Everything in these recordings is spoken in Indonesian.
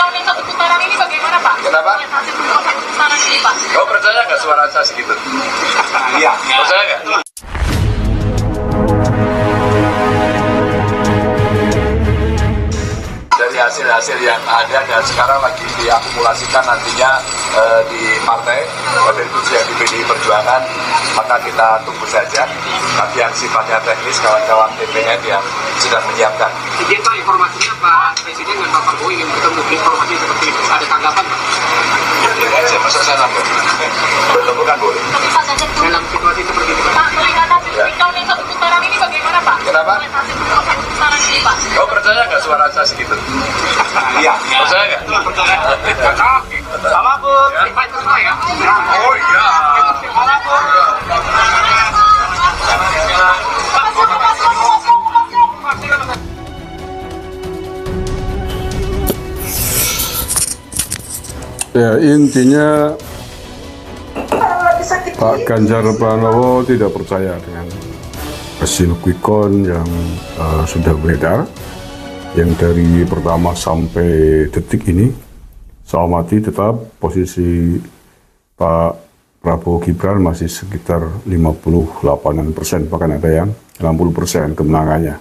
tahun yang satu putaran ini bagaimana Pak? Kenapa? Hasil satu putaran ini Pak. Kau percaya nggak suara saya segitu? Iya. Percaya nggak? Dari hasil-hasil yang ada dan sekarang lagi diakumulasikan nantinya di partai, wabil khusus yang di PDI Perjuangan, maka kita tunggu saja. Tapi yang sifatnya teknis, kawan-kawan TPN yang sedang menyiapkan. Jadi Pak, informasinya Pak Presiden dan Pak Prabowo ingin bertemu, informasi seperti itu. Ada tanggapan Pak? Saya masa saya nambah. Bertemu kan boleh. Dalam situasi seperti itu Pak? Pak, melihat hasil tahun yang satu putaran ini bagaimana Pak? Kenapa? Hasil satu putaran ini Pak. Kau percaya nggak suara saya segitu? Iya. Percaya nggak? Percaya. Sama Bu, Pak itu semua ya? Oh iya. Sama Bu. Ya, intinya Pak Ganjar Pranowo tidak percaya dengan hasil quick count yang sudah beredar, yang dari pertama sampai detik ini. Saya amati tetap posisi Pak Prabowo Gibran masih sekitar 58%, bahkan ada yang 60% kemenangannya.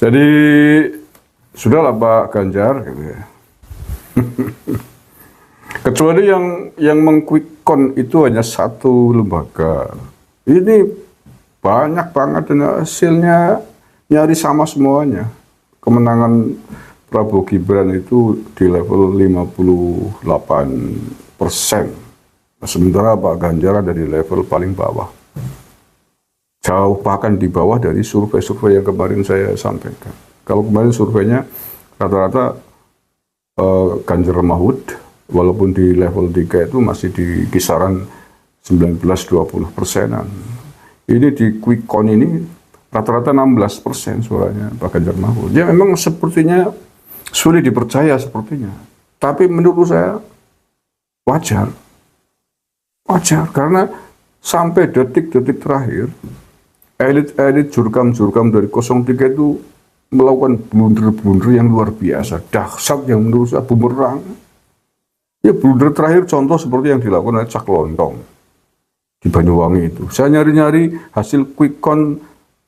Jadi sudahlah Pak Ganjar, gitu ya. Kecuali yang meng-quick count itu hanya satu lembaga. Ini banyak banget dan hasilnya nyari sama semuanya. Kemenangan Prabowo Gibran itu di level 58%. Sementara Pak Ganjar ada di level paling bawah. Jauh bahkan di bawah dari survei-survei yang kemarin saya sampaikan. Kalau kemarin surveinya rata-rata Ganjar Mahfud, walaupun di level 3 itu masih di kisaran 19-20%-an. Ini di quick count ini rata-rata 16% suaranya Pak Ganjar Mahfud. Ya memang sepertinya sulit dipercaya sepertinya. Tapi menurut saya wajar. Wajar karena sampai detik-detik terakhir elit-elit jurkam-jurkam dari 03 itu melakukan blunder-blunder yang luar biasa, dahsyat yang menurut saya bumerang. Ya blunder terakhir contoh seperti yang dilakukan oleh Cak Lontong di Banyuwangi itu. Saya nyari-nyari hasil quick count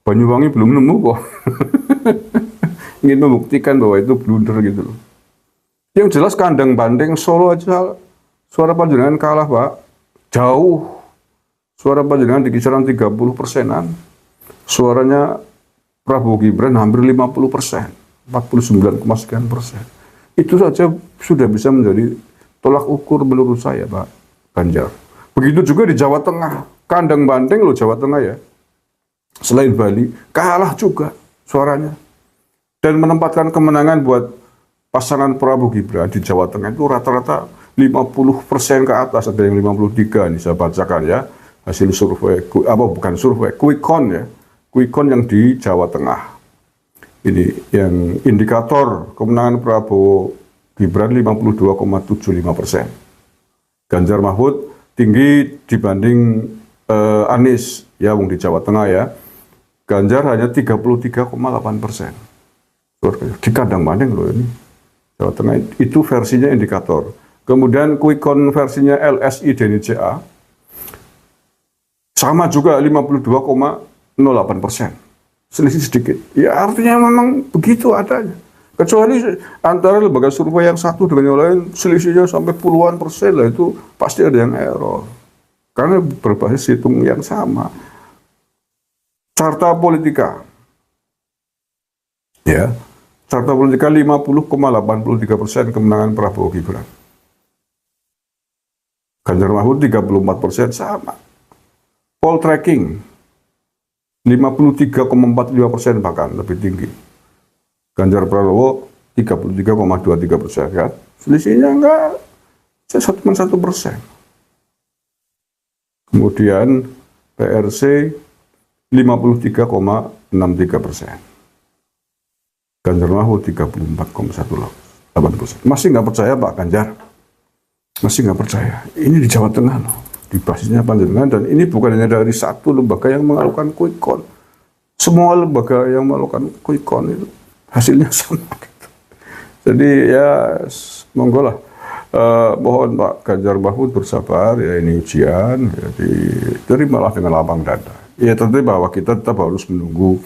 Banyuwangi belum nemu kok. Ingin membuktikan bahwa itu blunder gitu loh. Yang jelas kandang bandeng Solo aja suara panjenengan kalah Pak. Jauh. Suara panjenengan di kisaran 30%-an. Suaranya Prabowo Gibran hampir 50%. 49,sekian%. Itu saja sudah bisa menjadi tolak ukur menurut saya Pak Ganjar. Begitu juga di Jawa Tengah. Kandang bandeng loh Jawa Tengah ya. Selain Bali, kalah juga suaranya. Dan menempatkan kemenangan buat pasangan Prabowo Gibran di Jawa Tengah itu rata-rata 50% ke atas, ada yang 53 nih saya bacakan ya. Hasil survei, bukan survei, quick count ya. Quick count yang di Jawa Tengah. Ini yang indikator kemenangan Prabowo Gibran 52,75%. Ganjar Mahfud tinggi dibanding Anies ya, di Jawa Tengah ya. Ganjar hanya 33,8%. Di kandang bandeng loh ini. Jawa Tengah itu versinya indikator. Kemudian quick count versinya LSI DNCA sama juga 52,08%. Selisih sedikit. Ya artinya memang begitu adanya. Kecuali antara lembaga survei yang satu dengan yang lain selisihnya sampai puluhan persen lah, itu pasti ada yang error. Karena berbasis hitung yang sama. Carta Politika. Ya. Carta Politika 50,83% kemenangan Prabowo Gibran. Ganjar Mahfud 34% sama. Poll tracking 53,45% bahkan lebih tinggi. Ganjar Pranowo 33,23% kan. Selisihnya enggak cuma 1%. Kemudian PRC 53,63%. Ganjar Mahfud 34,18%. Masih nggak percaya Pak Ganjar? Masih nggak percaya? Ini di Jawa Tengah loh, di basisnya panjenengan, dan ini bukan hanya dari satu lembaga yang melakukan quick count. Semua lembaga yang melakukan quick count itu hasilnya sama gitu. Jadi ya monggo lah. Mohon Pak Ganjar Mahfud bersabar, ya ini ujian, ya terimalah dengan lapang dada. Ya tentu bahwa kita tetap harus menunggu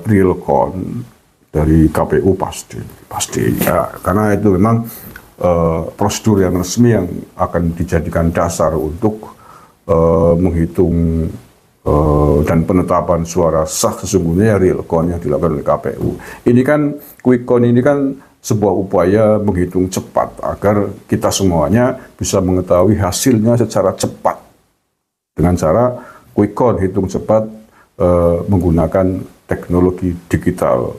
real count dari KPU pasti ya, karena itu memang prosedur yang resmi yang akan dijadikan dasar untuk menghitung dan penetapan suara sah sesungguhnya real count yang dilakukan oleh KPU. Ini kan quick count ini kan sebuah upaya menghitung cepat agar kita semuanya bisa mengetahui hasilnya secara cepat dengan cara quick count, hitung cepat menggunakan teknologi digital.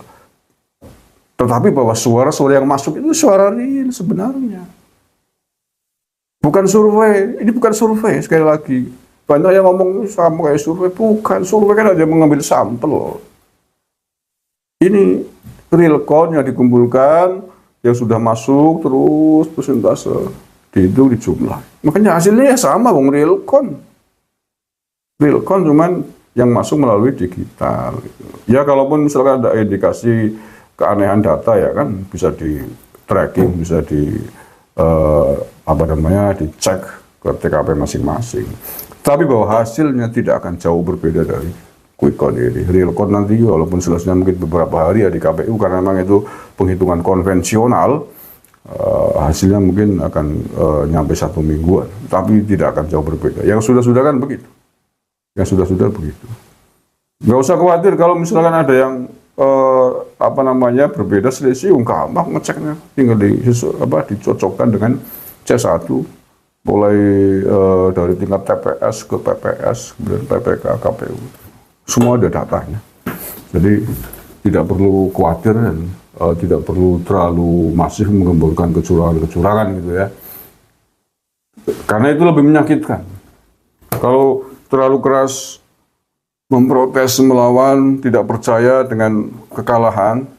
Tetapi bahwa suara-suara yang masuk itu suara real sebenarnya. Bukan survei, ini bukan survei sekali lagi. Banyak yang ngomong sama kayak survei, bukan. Survei kan hanya mengambil sampel. Ini real count yang dikumpulkan, yang sudah masuk, terus persentase dihitung di jumlah. Makanya hasilnya ya sama, bang, real count. Real count cuman yang masuk melalui digital. Ya kalaupun misalkan ada indikasi keanehan data ya kan bisa di tracking, bisa di dicek ke TKP masing-masing. Tapi bahwa hasilnya tidak akan jauh berbeda dari quick count ini. Real count nanti walaupun selesainya mungkin beberapa hari ya di KPU karena memang itu penghitungan konvensional, hasilnya mungkin akan nyampe 1 mingguan, tapi tidak akan jauh berbeda. Yang sudah-sudah kan begitu. Yang sudah-sudah begitu. Nggak usah khawatir kalau misalkan ada yang berbeda selisih, gampang ngeceknya, tinggal dicocokkan dengan C1 mulai dari tingkat TPS ke PPS kemudian PPK KPU, semua ada datanya. Jadi tidak perlu khawatir dan tidak perlu terlalu masif menggemburkan kecurangan gitu ya, karena itu lebih menyakitkan. Kalau terlalu keras memprotes, melawan, tidak percaya dengan kekalahan,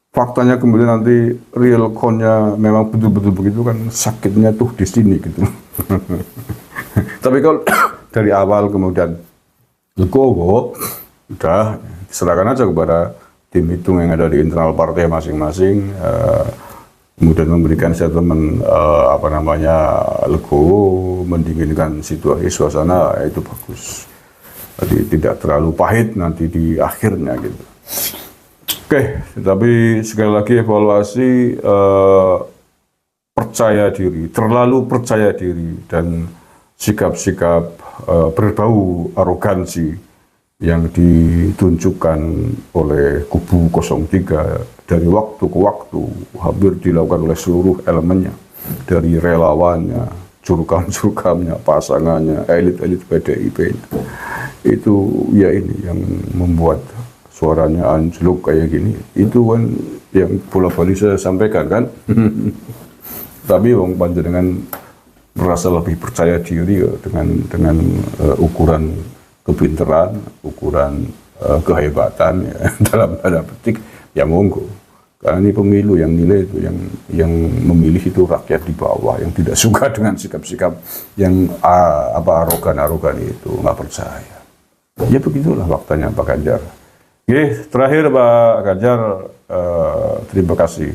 faktanya kemudian nanti real count-nya memang betul-betul begitu kan, sakitnya tuh di sini gitu. Tapi kalau dari awal kemudian legowo, udah diserahkan aja kepada tim hitung yang ada di internal partai masing-masing, kemudian memberikan statement legowo, mendinginkan situasi suasana, itu bagus. Jadi tidak terlalu pahit nanti di akhirnya gitu. Oke, tapi sekali lagi evaluasi percaya diri, terlalu percaya diri dan sikap-sikap berbau arogansi yang ditunjukkan oleh kubu 03 dari waktu ke waktu hampir dilakukan oleh seluruh elemennya, dari relawannya, jurkam-jurkamnya, pasangannya, elit-elit PDIP-nya. Itu ya ini yang membuat suaranya anjlok kayak gini. Itu kan yang bola-bali saya sampaikan kan. Tapi wong panjenengan merasa lebih percaya diri ya, dengan ukuran kepinteran, ukuran kehebatan ya, dalam tanda petik ya monggo. Karena ini pemilu yang nilai itu yang memilih itu rakyat di bawah yang tidak suka dengan sikap-sikap yang arogan itu, nggak percaya. Ya begitulah faktanya Pak Ganjar. Oke, terakhir Pak Ganjar, terima kasih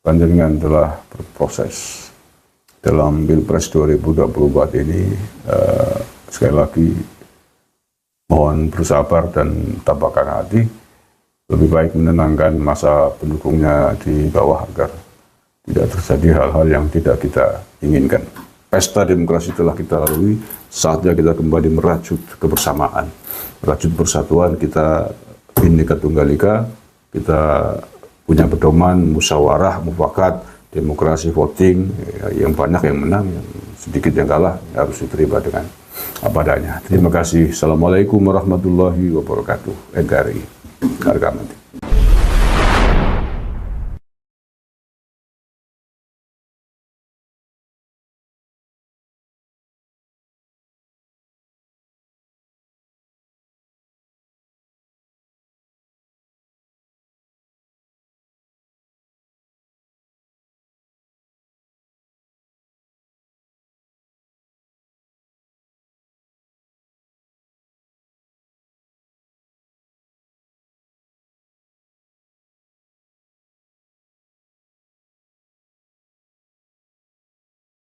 panjenengan telah berproses dalam Pilpres 2024 ini. Sekali lagi mohon bersabar dan tabahkan hati. Lebih baik menenangkan masa pendukungnya di bawah agar tidak terjadi hal-hal yang tidak kita inginkan. Pesta demokrasi telah kita lalui, saatnya kita kembali merajut kebersamaan, merajut persatuan. Kita Bhinneka Tunggal Ika, kita punya pedoman musyawarah, mufakat, demokrasi voting, yang banyak yang menang, yang sedikit yang kalah, harus diterima dengan apa adanya. Terima kasih. Assalamualaikum warahmatullahi wabarakatuh. NKRI. Harga mati.